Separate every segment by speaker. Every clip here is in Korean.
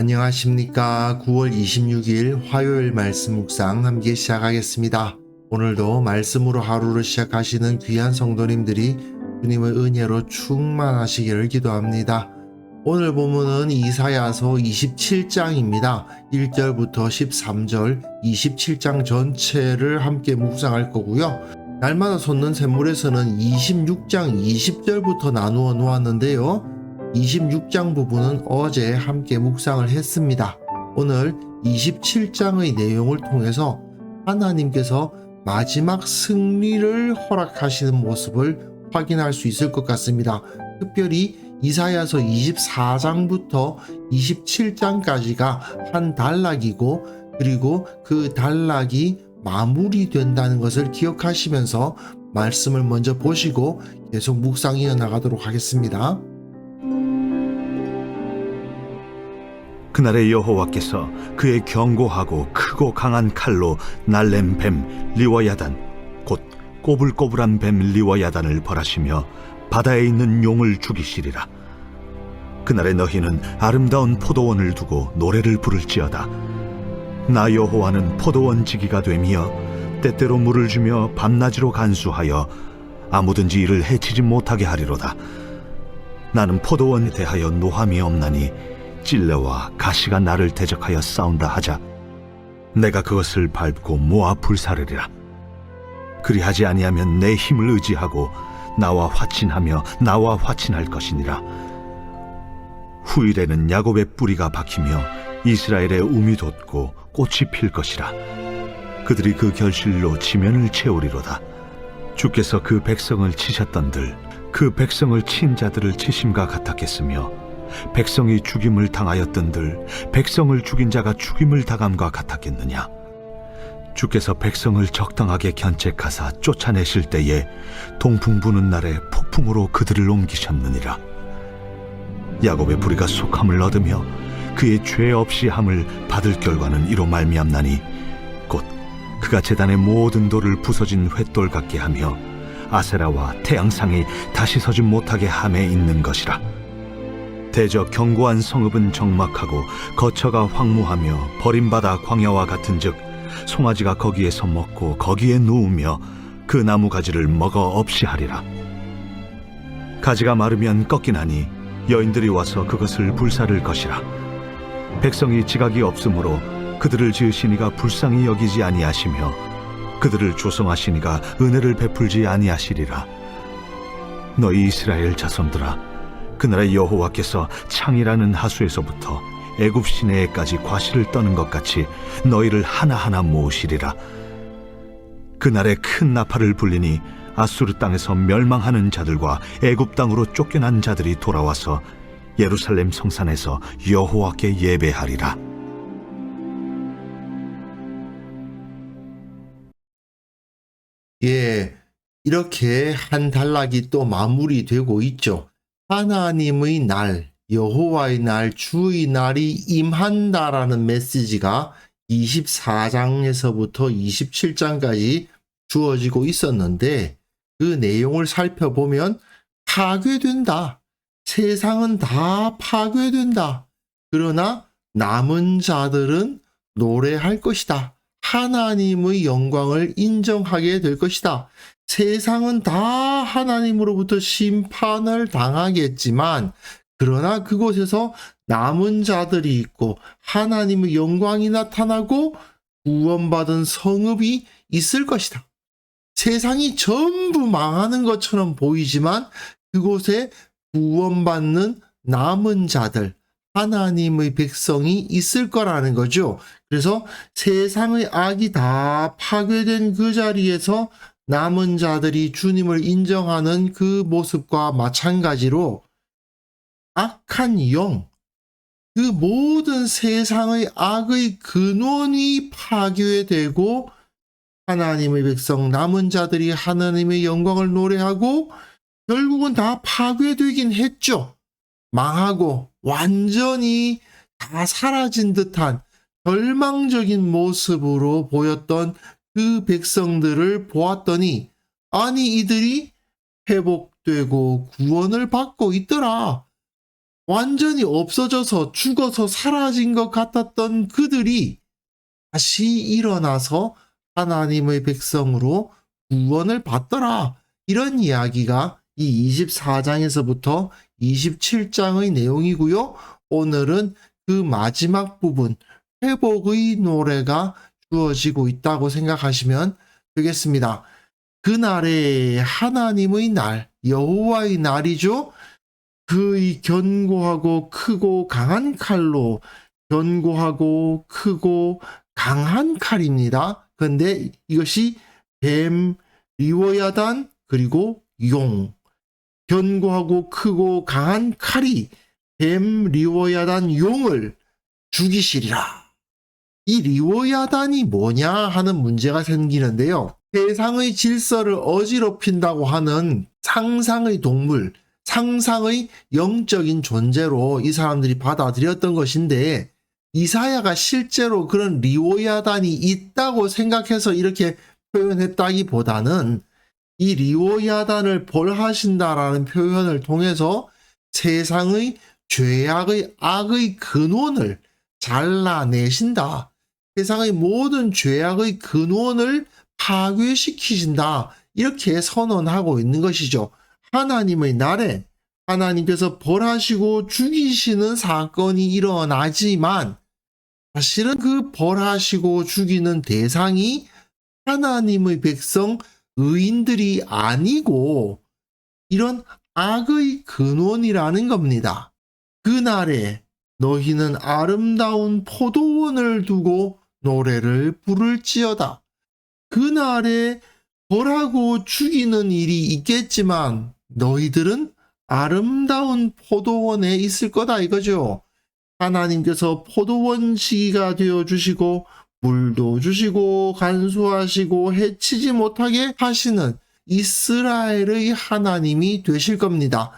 Speaker 1: 안녕하십니까. 9월 26일 화요일 말씀 묵상 함께 시작하겠습니다. 오늘도 말씀으로 하루를 시작하시는 귀한 성도님들이 주님의 은혜로 충만하시기를 기도합니다. 오늘 본문은 이사야서 27장입니다. 1절부터 13절 27장 전체를 함께 묵상할 거고요. 날마다 솟는 샘물에서는 26장 20절부터 나누어 놓았는데요. 26장 부분은 어제 함께 묵상을 했습니다. 오늘 27장의 내용을 통해서 하나님께서 마지막 승리를 허락하시는 모습을 확인할 수 있을 것 같습니다. 특별히 이사야서 24장부터 27장까지가 한 단락이고, 그리고 그 단락이 마무리된다는 것을 기억하시면서 말씀을 먼저 보시고 계속 묵상 이어나가도록 하겠습니다.
Speaker 2: 그날의 여호와께서 그의 견고하고 크고 강한 칼로 날랜 뱀 리워야단 곧 꼬불꼬불한 뱀 리워야단을 벌하시며 바다에 있는 용을 죽이시리라. 그날에 너희는 아름다운 포도원을 두고 노래를 부를지어다. 나 여호와는 포도원 지기가 되며 때때로 물을 주며 밤낮으로 간수하여 아무든지 이를 해치지 못하게 하리로다. 나는 포도원에 대하여 노함이 없나니 찔레와 가시가 나를 대적하여 싸운다 하자 내가 그것을 밟고 모아 불사르리라. 그리하지 아니하면 내 힘을 의지하고 나와 화친하며 나와 화친할 것이니라. 후일에는 야곱의 뿌리가 박히며 이스라엘의 움이 돋고 꽃이 필 것이라. 그들이 그 결실로 지면을 채우리로다. 주께서 그 백성을 치셨던들 그 백성을 친 자들을 치심과 같았겠으며 백성이 죽임을 당하였던들 백성을 죽인 자가 죽임을 당함과 같았겠느냐. 주께서 백성을 적당하게 견책하사 쫓아내실 때에 동풍 부는 날에 폭풍으로 그들을 옮기셨느니라. 야곱의 부리가 속함을 얻으며 그의 죄 없이 함을 받을 결과는 이로 말미암나니 곧 그가 제단의 모든 돌을 부서진 횃돌 같게 하며 아세라와 태양상이 다시 서지 못하게 함에 있는 것이라. 대저 견고한 성읍은 적막하고 거처가 황무하며 버림받아 광야와 같은즉 송아지가 거기에서 먹고 거기에 누우며 그 나무 가지를 먹어 없이 하리라. 가지가 마르면 꺾이나니 여인들이 와서 그것을 불사를 것이라. 백성이 지각이 없으므로 그들을 지으시니가 불쌍히 여기지 아니하시며 그들을 조성하시니가 은혜를 베풀지 아니하시리라. 너희 이스라엘 자손들아, 그날의 여호와께서 창이라는 하수에서부터 애굽 시내에까지 과실을 떠는 것 같이 너희를 하나하나 모으시리라. 그날에 큰 나팔을 불리니 아수르 땅에서 멸망하는 자들과 애굽 땅으로 쫓겨난 자들이 돌아와서 예루살렘 성산에서 여호와께 예배하리라.
Speaker 1: 이렇게 한 단락이 또 마무리되고 있죠. 하나님의 날, 여호와의 날, 주의 날이 임한다라는 메시지가 24장에서부터 27장까지 주어지고 있었는데, 그 내용을 살펴보면 파괴된다. 세상은 다 파괴된다. 그러나 남은 자들은 노래할 것이다. 하나님의 영광을 인정하게 될 것이다. 세상은 다 하나님으로부터 심판을 당하겠지만, 그러나 그곳에서 남은 자들이 있고 하나님의 영광이 나타나고 구원받은 성읍이 있을 것이다. 세상이 전부 망하는 것처럼 보이지만 그곳에 구원받는 남은 자들, 하나님의 백성이 있을 거라는 거죠. 그래서 세상의 악이 다 파괴된 그 자리에서 남은 자들이 주님을 인정하는 그 모습과 마찬가지로 악한 영, 그 모든 세상의 악의 근원이 파괴되고 하나님의 백성, 남은 자들이 하나님의 영광을 노래하고 결국은 다 파괴되긴 했죠. 망하고 완전히 다 사라진 듯한 절망적인 모습으로 보였던 그 백성들을 보았더니, 아니 이들이 회복되고 구원을 받고 있더라. 완전히 없어져서 죽어서 사라진 것 같았던 그들이 다시 일어나서 하나님의 백성으로 구원을 받더라. 이런 이야기가 이 24장에서부터 27장의 내용이고요. 오늘은 그 마지막 부분, 회복의 노래가 주어지고 있다고 생각하시면 되겠습니다. 그날에 하나님의 날, 여호와의 날이죠. 그의 견고하고 크고 강한 칼로, 견고하고 크고 강한 칼입니다. 근데 이것이 뱀, 리워야단, 그리고 용. 견고하고 크고 강한 칼이 뱀, 리워야단, 용을 죽이시리라. 이 리워야단이 뭐냐 하는 문제가 생기는데요. 세상의 질서를 어지럽힌다고 하는 상상의 동물, 상상의 영적인 존재로 이 사람들이 받아들였던 것인데, 이사야가 실제로 그런 리워야단이 있다고 생각해서 이렇게 표현했다기보다는 이 리워야단을 벌하신다라는 표현을 통해서 세상의 죄악의 악의 근원을 잘라내신다. 세상의 모든 죄악의 근원을 파괴시키신다. 이렇게 선언하고 있는 것이죠. 하나님의 날에 하나님께서 벌하시고 죽이시는 사건이 일어나지만 사실은 그 벌하시고 죽이는 대상이 하나님의 백성 의인들이 아니고 이런 악의 근원이라는 겁니다. 그날에 너희는 아름다운 포도원을 두고 노래를 부를지어다. 그날에 벌하고 죽이는 일이 있겠지만 너희들은 아름다운 포도원에 있을 거다 이거죠. 하나님께서 포도원 시기가 되어주시고 물도 주시고 간수하시고 해치지 못하게 하시는 이스라엘의 하나님이 되실 겁니다.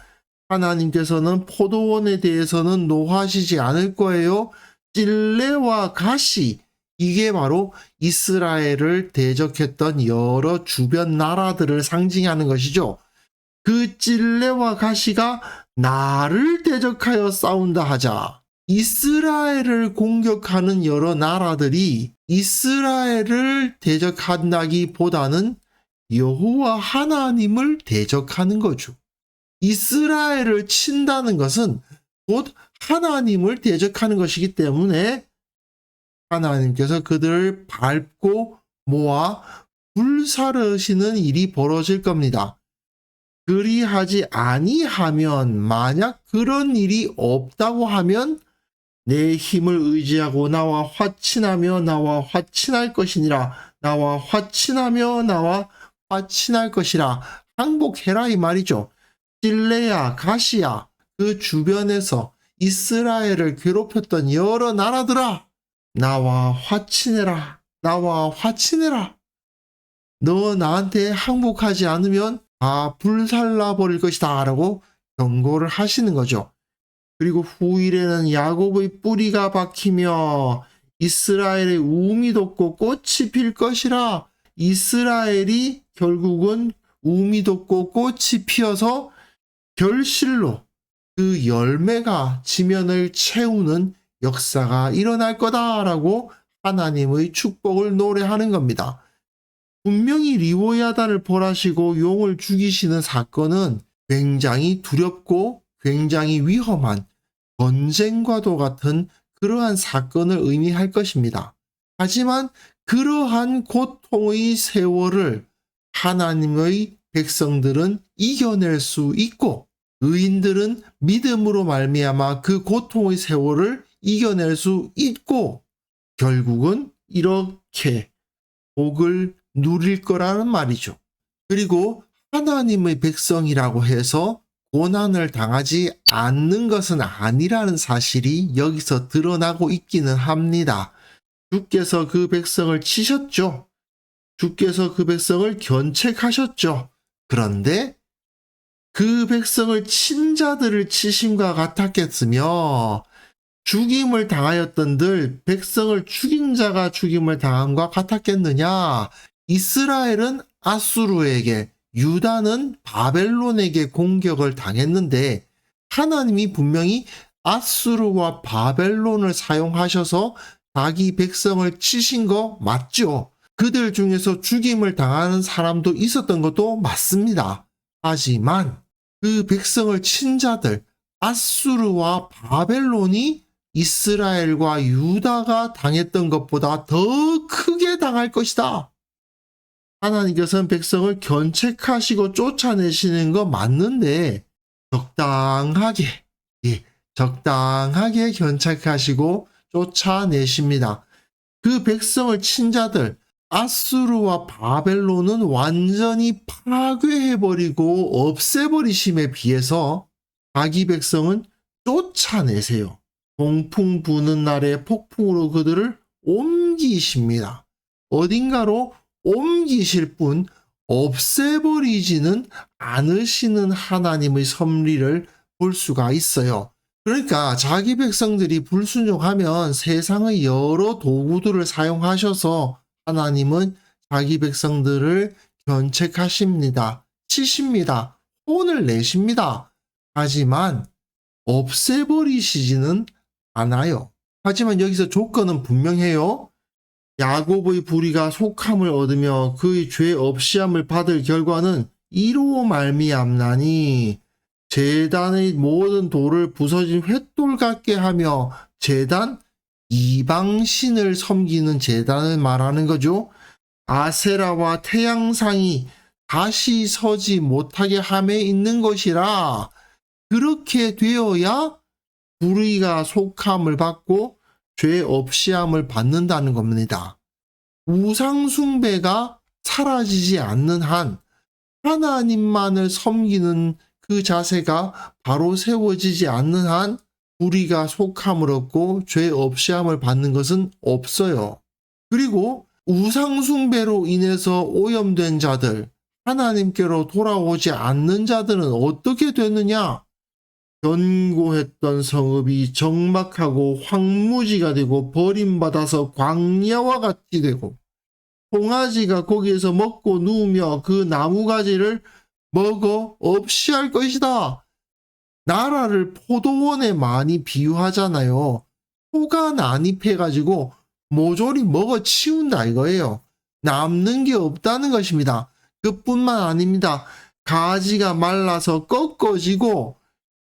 Speaker 1: 하나님께서는 포도원에 대해서는 노하시지 않을 거예요. 찔레와 가시, 이게 바로 이스라엘을 대적했던 여러 주변 나라들을 상징하는 것이죠. 그 찔레와 가시가 나를 대적하여 싸운다 하자. 이스라엘을 공격하는 여러 나라들이 이스라엘을 대적한다기보다는 여호와 하나님을 대적하는 거죠. 이스라엘을 친다는 것은 곧 하나님을 대적하는 것이기 때문에 하나님께서 그들을 밟고 모아 불사르시는 일이 벌어질 겁니다. 그리하지 아니하면, 만약 그런 일이 없다고 하면 내 힘을 의지하고 나와 화친하며 나와 화친할 것이니라. 나와 화친하며 나와 화친할 것이라. 항복해라 이 말이죠. 찔레야 가시야, 그 주변에서 이스라엘을 괴롭혔던 여러 나라들아, 나와 화친해라. 나와 화친해라. 너 나한테 항복하지 않으면 다 불살라 버릴 것이다 라고 경고를 하시는 거죠. 그리고 후일에는 야곱의 뿌리가 박히며 이스라엘의 우음이 돋고 꽃이 필 것이라. 이스라엘이 결국은 우음이 돋고 꽃이 피어서 결실로 그 열매가 지면을 채우는 역사가 일어날 거다라고 하나님의 축복을 노래하는 겁니다. 분명히 리워야단을 벌하시고 용을 죽이시는 사건은 굉장히 두렵고 굉장히 위험한 전쟁과도 같은 그러한 사건을 의미할 것입니다. 하지만 그러한 고통의 세월을 하나님의 백성들은 이겨낼 수 있고 의인들은 믿음으로 말미암아 그 고통의 세월을 이겨낼 수 있고 결국은 이렇게 복을 누릴 거라는 말이죠. 그리고 하나님의 백성이라고 해서 고난을 당하지 않는 것은 아니라는 사실이 여기서 드러나고 있기는 합니다. 주께서 그 백성을 치셨죠. 주께서 그 백성을 견책하셨죠. 그런데 그 백성을 친 자들을 치심과 같았겠으며 죽임을 당하였던들 백성을 죽인 자가 죽임을 당함과 같았겠느냐. 이스라엘은 아수르에게, 유다는 바벨론에게 공격을 당했는데 하나님이 분명히 아수르와 바벨론을 사용하셔서 자기 백성을 치신 거 맞죠? 그들 중에서 죽임을 당하는 사람도 있었던 것도 맞습니다. 하지만 그 백성을 친 자들, 아수르와 바벨론이 이스라엘과 유다가 당했던 것보다 더 크게 당할 것이다. 하나님께서는 백성을 견책하시고 쫓아내시는 거 맞는데 적당하게, 적당하게 견책하시고 쫓아내십니다. 그 백성을 친 자들, 아수르와 바벨론은 완전히 파괴해버리고 없애버리심에 비해서 자기 백성은 쫓아내세요. 동풍 부는 날에 폭풍으로 그들을 옮기십니다. 어딘가로 옮기실 뿐 없애버리지는 않으시는 하나님의 섭리를 볼 수가 있어요. 그러니까 자기 백성들이 불순종하면 세상의 여러 도구들을 사용하셔서 하나님은 자기 백성들을 견책하십니다. 치십니다. 혼을 내십니다. 하지만 없애버리시지는 않아요. 하지만 여기서 조건은 분명해요. 야곱의 불의가 속함을 얻으며 그의 죄 없이함을 받을 결과는 이로 말미암나니 제단의 모든 돌을 부서진 횃돌 같게 하며 제단 이방신을 섬기는 제단을 말하는 거죠. 아세라와 태양상이 다시 서지 못하게 함에 있는 것이라 그렇게 되어야 불의가 속함을 받고 죄 없이함을 받는다는 겁니다. 우상숭배가 사라지지 않는 한 하나님만을 섬기는 그 자세가 바로 세워지지 않는 한 불의가 속함을 얻고 죄 없이함을 받는 것은 없어요. 그리고 우상숭배로 인해서 오염된 자들, 하나님께로 돌아오지 않는 자들은 어떻게 되느냐? 견고했던 성읍이 적막하고 황무지가 되고 버림받아서 광야와 같이 되고 송아지가 거기에서 먹고 누우며 그 나무가지를 먹어 없이 할 것이다. 나라를 포도원에 많이 비유하잖아요. 소가 난입해가지고 모조리 먹어 치운다 이거예요. 남는 게 없다는 것입니다. 그뿐만 아닙니다. 가지가 말라서 꺾어지고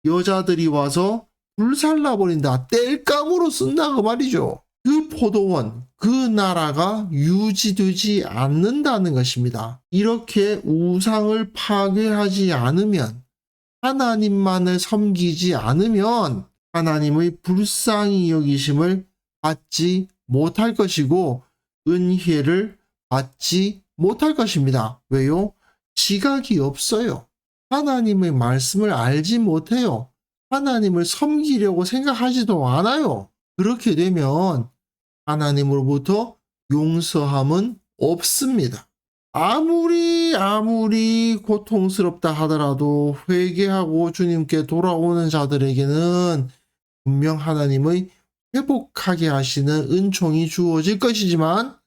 Speaker 1: 여자들이 와서 불살라버린다. 땔감으로 쓴다 그 말이죠. 그 포도원, 그 나라가 유지되지 않는다는 것입니다. 이렇게 우상을 파괴하지 않으면, 하나님만을 섬기지 않으면 하나님의 불쌍히 여기심을 받지 못할 것이고 은혜를 받지 못할 것입니다. 왜요? 지각이 없어요. 하나님의 말씀을 알지 못해요. 하나님을 섬기려고 생각하지도 않아요. 그렇게 되면 하나님으로부터 용서함은 없습니다. 아무리 고통스럽다 하더라도 회개하고 주님께 돌아오는 자들에게는 분명 하나님의 회복하게 하시는 은총이 주어질 것이지만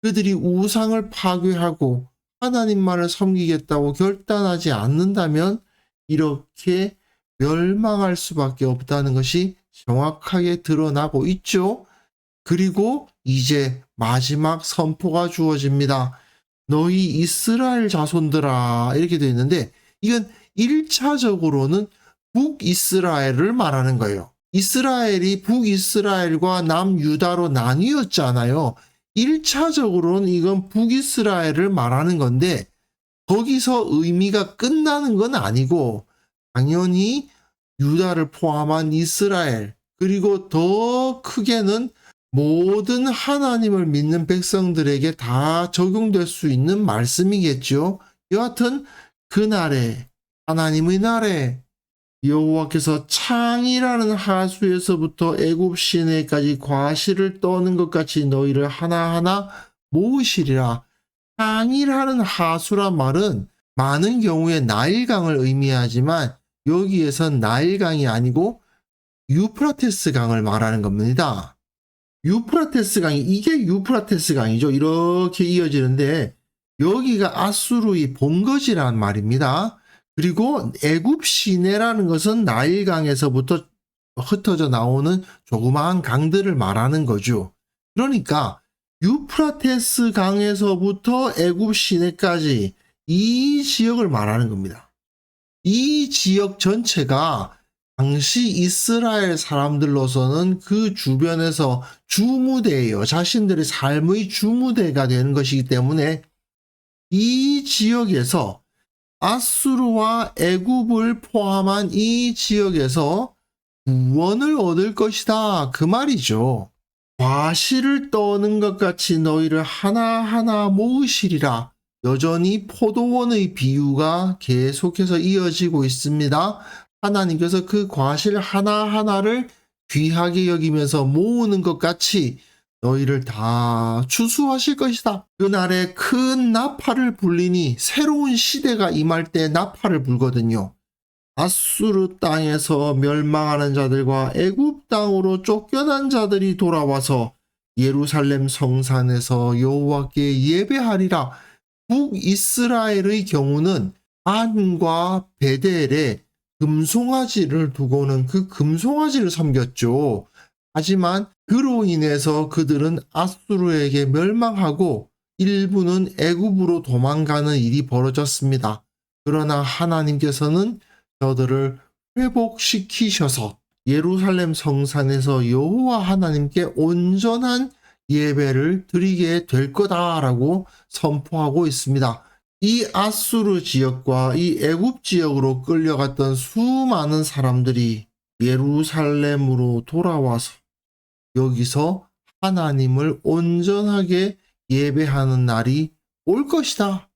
Speaker 1: 그들이 우상을 파괴하고 하나님만을 섬기겠다고 결단하지 않는다면 이렇게 멸망할 수밖에 없다는 것이 정확하게 드러나고 있죠. 그리고 이제 마지막 선포가 주어집니다. 너희 이스라엘 자손들아 이렇게 되어 있는데 이건 1차적으로는 북이스라엘을 말하는 거예요. 이스라엘이 북이스라엘과 남유다로 나뉘었잖아요. 1차적으로는 이건 북이스라엘을 말하는 건데 거기서 의미가 끝나는 건 아니고 당연히 유다를 포함한 이스라엘 그리고 더 크게는 모든 하나님을 믿는 백성들에게 다 적용될 수 있는 말씀이겠죠. 여하튼 그날에 하나님의 날에 여호와께서 창이라는 하수에서부터 애굽 시내까지 과실을 떠는 것 같이 너희를 하나하나 모으시리라. 창이라는 하수란 말은 많은 경우에 나일강을 의미하지만 여기에선 나일강이 아니고 유프라테스 강을 말하는 겁니다. 유프라테스 강이 이게 유프라테스 강이죠. 이렇게 이어지는데 여기가 아수르의 본거지란 말입니다. 그리고 애굽 시내라는 것은 나일강에서부터 흩어져 나오는 조그마한 강들을 말하는 거죠. 그러니까 유프라테스 강에서부터 애굽 시내까지 이 지역을 말하는 겁니다. 이 지역 전체가 당시 이스라엘 사람들로서는 그 주변에서 주무대예요. 자신들의 삶의 주무대가 되는 것이기 때문에 이 지역에서 아수르와 애굽을 포함한 이 지역에서 구원을 얻을 것이다. 그 말이죠. 과실을 떠는 것 같이 너희를 하나하나 모으시리라. 여전히 포도원의 비유가 계속해서 이어지고 있습니다. 하나님께서 그 과실 하나하나를 귀하게 여기면서 모으는 것 같이 너희를 다 추수하실 것이다. 그날에 큰 나팔을 불리니 새로운 시대가 임할 때 나팔을 불거든요. 아수르 땅에서 멸망하는 자들과 애굽 땅으로 쫓겨난 자들이 돌아와서 예루살렘 성산에서 여호와께 예배하리라. 북이스라엘의 경우는 안과 베델에 금송아지를 두고는 그 금송아지를 섬겼죠. 하지만 그로 인해서 그들은 아수르에게 멸망하고 일부는 애굽으로 도망가는 일이 벌어졌습니다. 그러나 하나님께서는 저들을 회복시키셔서 예루살렘 성산에서 여호와 하나님께 온전한 예배를 드리게 될 거다라고 선포하고 있습니다. 이 아수르 지역과 이 애굽 지역으로 끌려갔던 수많은 사람들이 예루살렘으로 돌아와서 여기서 하나님을 온전하게 예배하는 날이 올 것이다.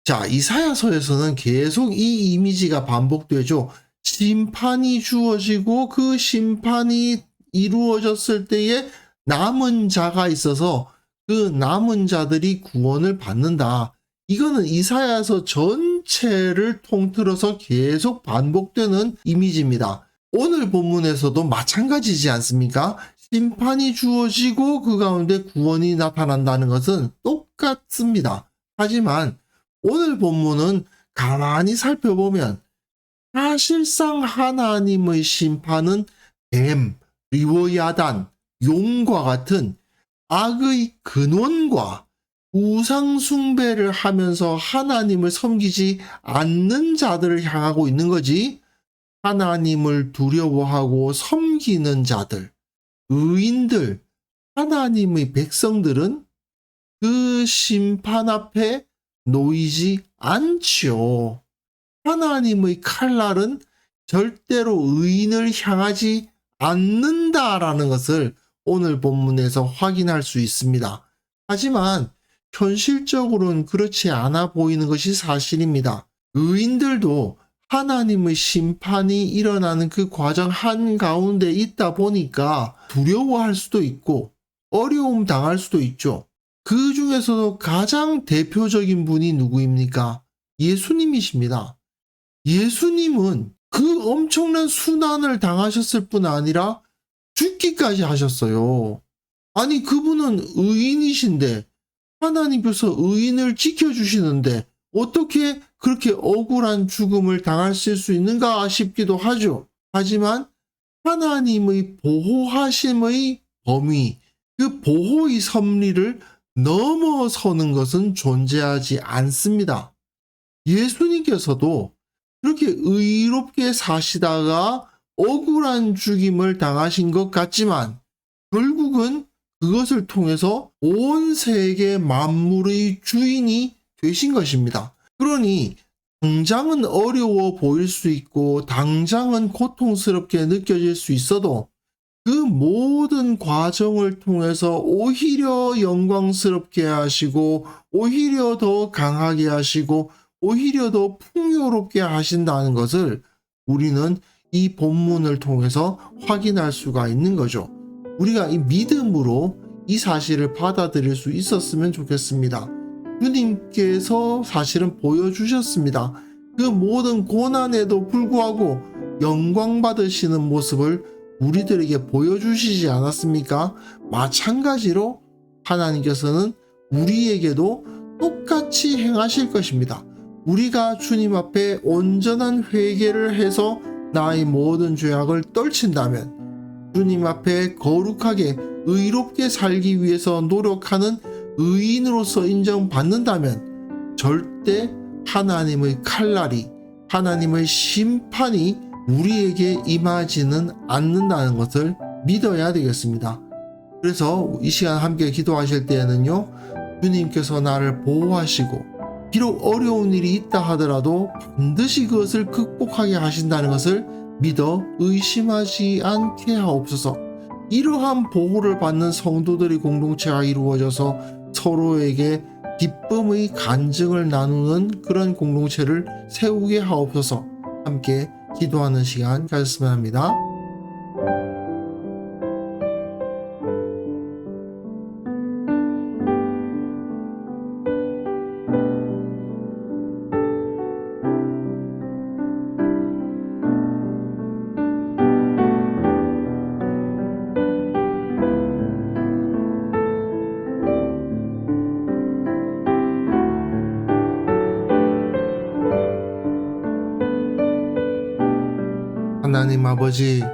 Speaker 1: 자, 이사야서에서는 계속 이 이미지가 반복되죠. 심판이 주어지고 그 심판이 이루어졌을 때에 남은 자가 있어서 그 남은 자들이 구원을 받는다. 이거는 이사야서 전체를 통틀어서 계속 반복되는 이미지입니다. 오늘 본문에서도 마찬가지지 않습니까? 심판이 주어지고 그 가운데 구원이 나타난다는 것은 똑같습니다. 하지만 오늘 본문은 가만히 살펴보면 사실상 하나님의 심판은 뱀, 리워야단, 용과 같은 악의 근원과 우상 숭배를 하면서 하나님을 섬기지 않는 자들을 향하고 있는 거지. 하나님을 두려워하고 섬기는 자들, 의인들, 하나님의 백성들은 그 심판 앞에 놓이지 않지요. 하나님의 칼날은 절대로 의인을 향하지 않는다라는 것을 오늘 본문에서 확인할 수 있습니다. 하지만 현실적으로는 그렇지 않아 보이는 것이 사실입니다. 의인들도 하나님의 심판이 일어나는 그 과정 한가운데 있다 보니까 두려워할 수도 있고 어려움 당할 수도 있죠. 그 중에서도 가장 대표적인 분이 누구입니까? 예수님이십니다. 예수님은 그 엄청난 순환을 당하셨을 뿐 아니라 죽기까지 하셨어요. 아니, 그분은 의인이신데 하나님께서 의인을 지켜주시는데 어떻게 그렇게 억울한 죽음을 당하실 수 있는가 싶기도 하죠. 하지만 하나님의 보호하심의 범위, 그 보호의 섭리를 넘어서는 것은 존재하지 않습니다. 예수님께서도 그렇게 의롭게 사시다가 억울한 죽임을 당하신 것 같지만 결국은 그것을 통해서 온 세계 만물의 주인이 되신 것입니다. 그러니 당장은 어려워 보일 수 있고 당장은 고통스럽게 느껴질 수 있어도 그 모든 과정을 통해서 오히려 영광스럽게 하시고 오히려 더 강하게 하시고 오히려 더 풍요롭게 하신다는 것을 우리는 이 본문을 통해서 확인할 수가 있는 거죠. 우리가 이 믿음으로 이 사실을 받아들일 수 있었으면 좋겠습니다. 주님께서 사실은 보여주셨습니다. 그 모든 고난에도 불구하고 영광 받으시는 모습을 우리들에게 보여주시지 않았습니까? 마찬가지로 하나님께서는 우리에게도 똑같이 행하실 것입니다. 우리가 주님 앞에 온전한 회개를 해서 나의 모든 죄악을 떨친다면, 주님 앞에 거룩하게 의롭게 살기 위해서 노력하는 의인으로서 인정받는다면 절대 하나님의 칼날이, 하나님의 심판이 우리에게 임하지는 않는다는 것을 믿어야 되겠습니다. 그래서 이 시간 함께 기도하실 때에는요, 주님께서 나를 보호하시고 비록 어려운 일이 있다 하더라도 반드시 그것을 극복하게 하신다는 것을 믿어 의심하지 않게 하옵소서. 이러한 보호를 받는 성도들의 공동체가 이루어져서 서로에게 기쁨의 간증을 나누는 그런 공동체를 세우게 하옵소서. 함께 기도하는 시간 가졌으면 합니다. 하나님 아버지,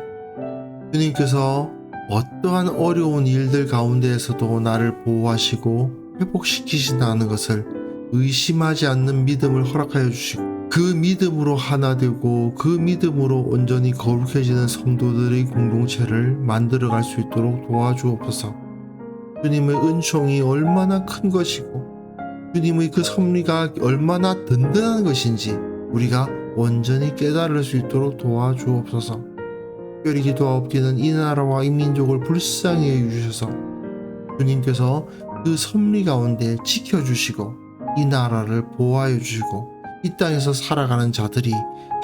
Speaker 1: 주님께서 어떠한 어려운 일들 가운데에서도 나를 보호하시고 회복시키신다는 것을 의심하지 않는 믿음을 허락하여 주시고, 그 믿음으로 하나 되고 그 믿음으로 온전히 거룩해지는 성도들의 공동체를 만들어갈 수 있도록 도와주옵소서. 주님의 은총이 얼마나 큰 것이고 주님의 그 섭리가 얼마나 든든한 것인지 우리가 온전히 깨달을 수 있도록 도와주옵소서. 특별히 기도하옵기는 이 나라와 이 민족을 불쌍히 여주셔서 주님께서 그 섭리 가운데 지켜주시고 이 나라를 보호하여 주시고 이 땅에서 살아가는 자들이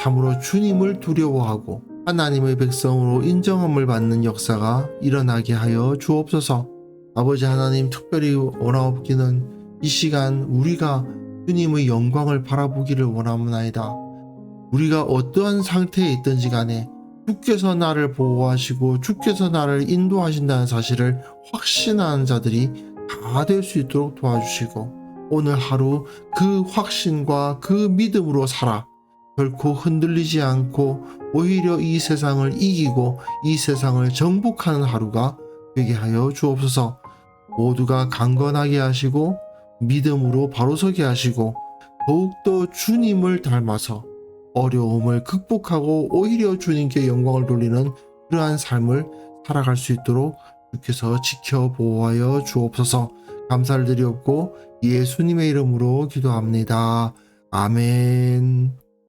Speaker 1: 참으로 주님을 두려워하고 하나님의 백성으로 인정함을 받는 역사가 일어나게 하여 주옵소서. 아버지 하나님, 특별히 원하옵기는 이 시간 우리가 주님의 영광을 바라보기를 원하옵나이다. 우리가 어떠한 상태에 있든지 간에 주께서 나를 보호하시고 주께서 나를 인도하신다는 사실을 확신하는 자들이 다 될 수 있도록 도와주시고, 오늘 하루 그 확신과 그 믿음으로 살아 결코 흔들리지 않고 오히려 이 세상을 이기고 이 세상을 정복하는 하루가 되게 하여 주옵소서. 모두가 강건하게 하시고 믿음으로 바로서게 하시고 더욱더 주님을 닮아서 어려움을 극복하고 오히려 주님께 영광을 돌리는 그러한 삶을 살아갈 수 있도록 주께서 지켜 보호하여 주옵소서. 감사를 드리옵고 예수님의 이름으로 기도합니다. 아멘.